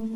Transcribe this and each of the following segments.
Hey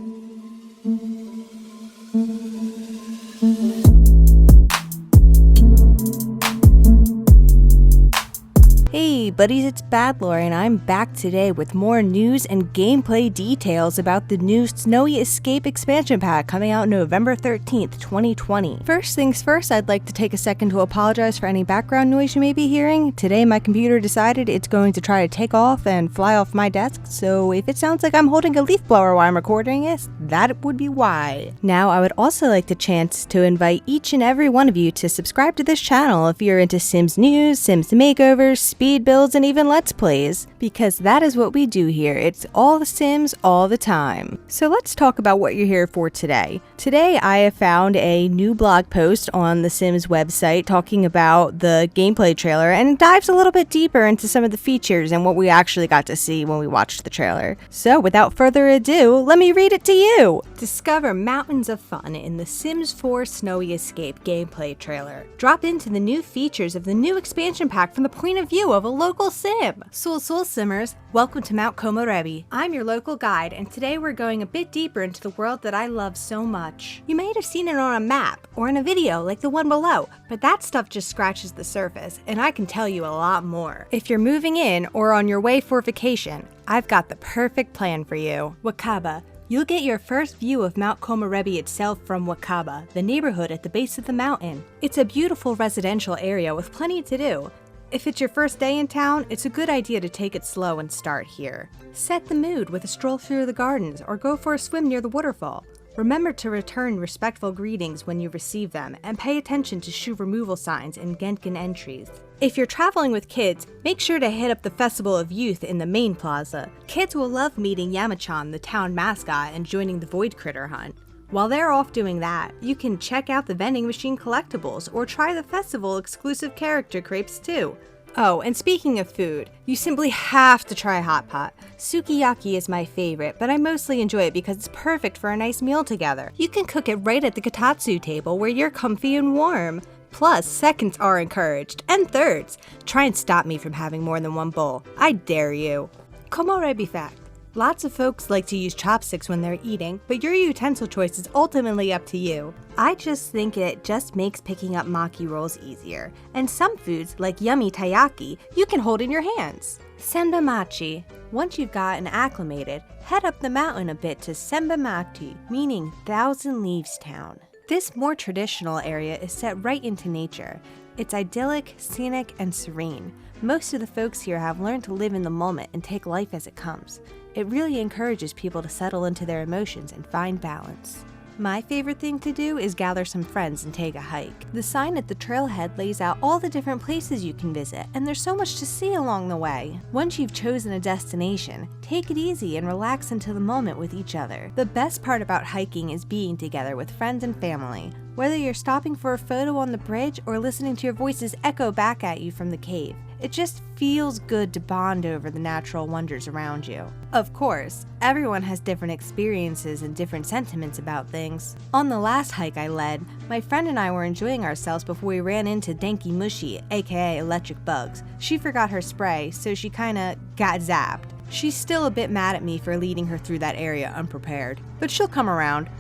buddies, it's Badlore, and I'm back today with more news and gameplay details about the new Snowy Escape expansion pack coming out November 13th, 2020. First things first, I'd like to take a second to apologize for any background noise you may be hearing. Today my computer decided it's going to try to take off and fly off my desk, so if it sounds like I'm holding a leaf blower while I'm recording this, that would be why. Now I would also like the chance to invite each and every one of you to subscribe to this channel if you're into Sims news, Sims makeovers, speed builds, and even Let's Plays, because that is what we do here. It's all the Sims all the time. So let's talk about what you're here for today. Today I have found a new blog post on the Sims website talking about the gameplay trailer and dives a little bit deeper into some of the features and what we actually got to see when we watched the trailer. So without further ado, let me read it to you. Discover mountains of fun in the Sims 4 Snowy Escape gameplay trailer. Drop into the new features of the new expansion pack from the point of view of a local sim. Soul Simmers, welcome to Mount Komorebi. I'm your local guide, and today we're going a bit deeper into the world that I love so much. You may have seen it on a map or in a video like the one below, but that stuff just scratches the surface, and I can tell you a lot more. If you're moving in or on your way for vacation, I've got the perfect plan for you. Wakaba. You'll get your first view of Mount Komorebi itself from Wakaba, the neighborhood at the base of the mountain. It's a beautiful residential area with plenty to do. If it's your first day in town, it's a good idea to take it slow and start here. Set the mood with a stroll through the gardens or go for a swim near the waterfall. Remember to return respectful greetings when you receive them, and pay attention to shoe removal signs and Genkan entries. If you're traveling with kids, make sure to hit up the Festival of Youth in the main plaza. Kids will love meeting Yamachan, the town mascot, and joining the Void Critter hunt. While they're off doing that, you can check out the vending machine collectibles or try the festival exclusive character crepes too. Oh, and speaking of food, you simply have to try hot pot. Sukiyaki is my favorite, but I mostly enjoy it because it's perfect for a nice meal together. You can cook it right at the kotatsu table where you're comfy and warm. Plus, seconds are encouraged, and thirds. Try and stop me from having more than one bowl. I dare you. Komorebi fact. Lots of folks like to use chopsticks when they're eating, but your utensil choice is ultimately up to you. I just think it just makes picking up maki rolls easier, and some foods, like yummy taiyaki, you can hold in your hands. Senbamachi. Once you've gotten acclimated, head up the mountain a bit to Senbamachi, meaning Thousand Leaves Town. This more traditional area is set right into nature. It's idyllic, scenic, and serene. Most of the folks here have learned to live in the moment and take life as it comes. It really encourages people to settle into their emotions and find balance. My favorite thing to do is gather some friends and take a hike. The sign at the trailhead lays out all the different places you can visit, and there's so much to see along the way. Once you've chosen a destination, take it easy and relax into the moment with each other. The best part about hiking is being together with friends and family. Whether you're stopping for a photo on the bridge or listening to your voices echo back at you from the cave, it just feels good to bond over the natural wonders around you. Of course, everyone has different experiences and different sentiments about things. On the last hike I led, my friend and I were enjoying ourselves before we ran into Denki Mushi, aka electric bugs. She forgot her spray, so she kinda got zapped. She's still a bit mad at me for leading her through that area unprepared, but she'll come around.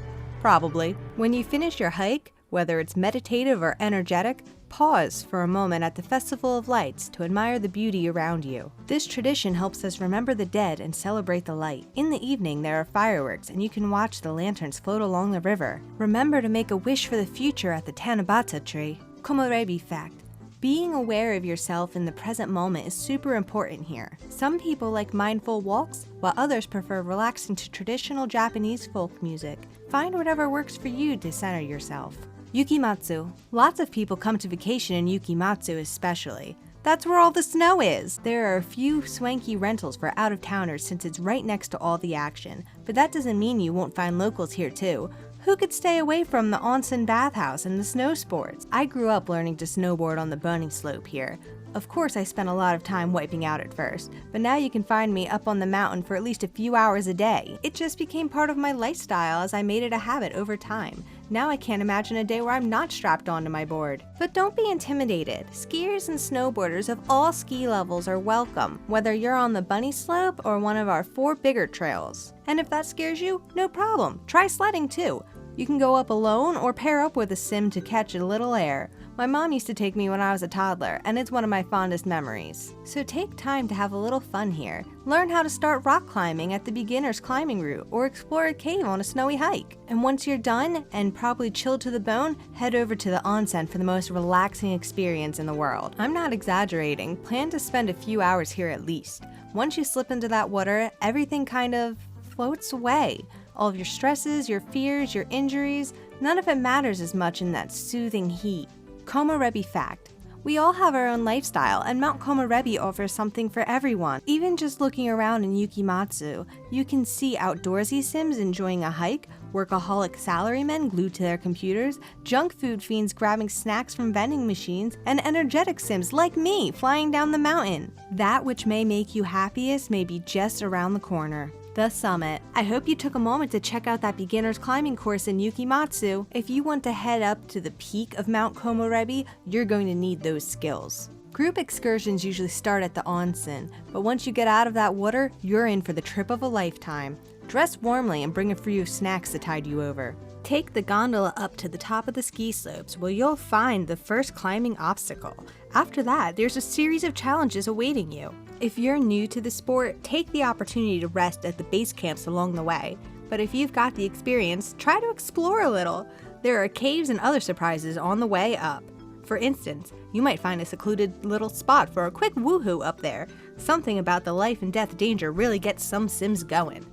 Probably. When you finish your hike, whether it's meditative or energetic, pause for a moment at the Festival of Lights to admire the beauty around you. This tradition helps us remember the dead and celebrate the light. In the evening, there are fireworks, and you can watch the lanterns float along the river. Remember to make a wish for the future at the Tanabata tree. Komorebi fact. Being aware of yourself in the present moment is super important here. Some people like mindful walks, while others prefer relaxing to traditional Japanese folk music. Find whatever works for you to center yourself. Yukimatsu. Lots of people come to vacation in Yukimatsu especially. That's where all the snow is! There are a few swanky rentals for out-of-towners since it's right next to all the action, but that doesn't mean you won't find locals here too. Who could stay away from the onsen bathhouse and the snow sports? I grew up learning to snowboard on the bunny slope here. Of course, I spent a lot of time wiping out at first, but now you can find me up on the mountain for at least a few hours a day. It just became part of my lifestyle as I made it a habit over time. Now I can't imagine a day where I'm not strapped onto my board. But don't be intimidated. Skiers and snowboarders of all ski levels are welcome, whether you're on the bunny slope or one of our 4 bigger trails. And if that scares you, no problem. Try sledding too. You can go up alone or pair up with a sim to catch a little air. My mom used to take me when I was a toddler, and it's one of my fondest memories. So take time to have a little fun here. Learn how to start rock climbing at the beginner's climbing route, or explore a cave on a snowy hike. And once you're done, and probably chilled to the bone, head over to the onsen for the most relaxing experience in the world. I'm not exaggerating. Plan to spend a few hours here at least. Once you slip into that water, everything kind of floats away. All of your stresses, your fears, your injuries, none of it matters as much in that soothing heat. Komorebi fact. We all have our own lifestyle, and Mount Komorebi offers something for everyone. Even just looking around in Yukimatsu, you can see outdoorsy sims enjoying a hike, workaholic salarymen glued to their computers, junk food fiends grabbing snacks from vending machines, and energetic sims like me flying down the mountain. That which may make you happiest may be just around the corner. The summit. I hope you took a moment to check out that beginner's climbing course in Yukimatsu. If you want to head up to the peak of Mount Komorebi, you're going to need those skills. Group excursions usually start at the onsen, but once you get out of that water, you're in for the trip of a lifetime. Dress warmly and bring a few snacks to tide you over. Take the gondola up to the top of the ski slopes where you'll find the first climbing obstacle. After that, there's a series of challenges awaiting you. If you're new to the sport, take the opportunity to rest at the base camps along the way. But if you've got the experience, try to explore a little. There are caves and other surprises on the way up. For instance, you might find a secluded little spot for a quick woohoo up there. Something about the life and death danger really gets some sims going.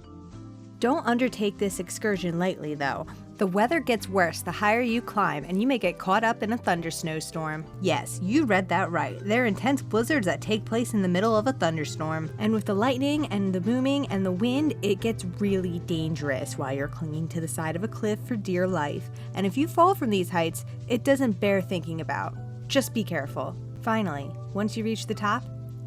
Don't undertake this excursion lightly though. The weather gets worse the higher you climb, and you may get caught up in a thunder snowstorm. Yes, you read that right. They're intense blizzards that take place in the middle of a thunderstorm. And with the lightning and the booming and the wind, it gets really dangerous while you're clinging to the side of a cliff for dear life. And if you fall from these heights, it doesn't bear thinking about. Just be careful. Finally, once you reach the top,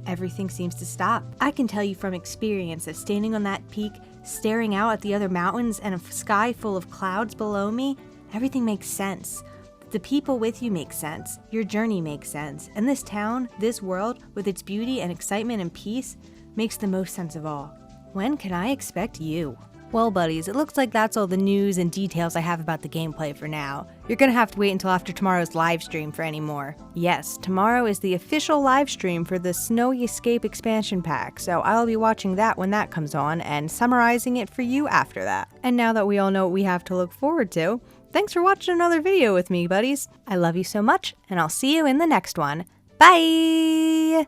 everything seems to stop. I can tell you from experience that standing on that peak, staring out at the other mountains and a sky full of clouds below me, everything makes sense. The people with you make sense, your journey makes sense, and this town, this world, with its beauty and excitement and peace, makes the most sense of all. When can I expect you? Well, buddies, it looks like that's all the news and details I have about the gameplay for now. You're gonna have to wait until after tomorrow's live stream for any more. Yes, tomorrow is the official live stream for the Snowy Escape expansion pack, so I'll be watching that when that comes on and summarizing it for you after that. And now that we all know what we have to look forward to, thanks for watching another video with me, buddies. I love you so much, and I'll see you in the next one. Bye!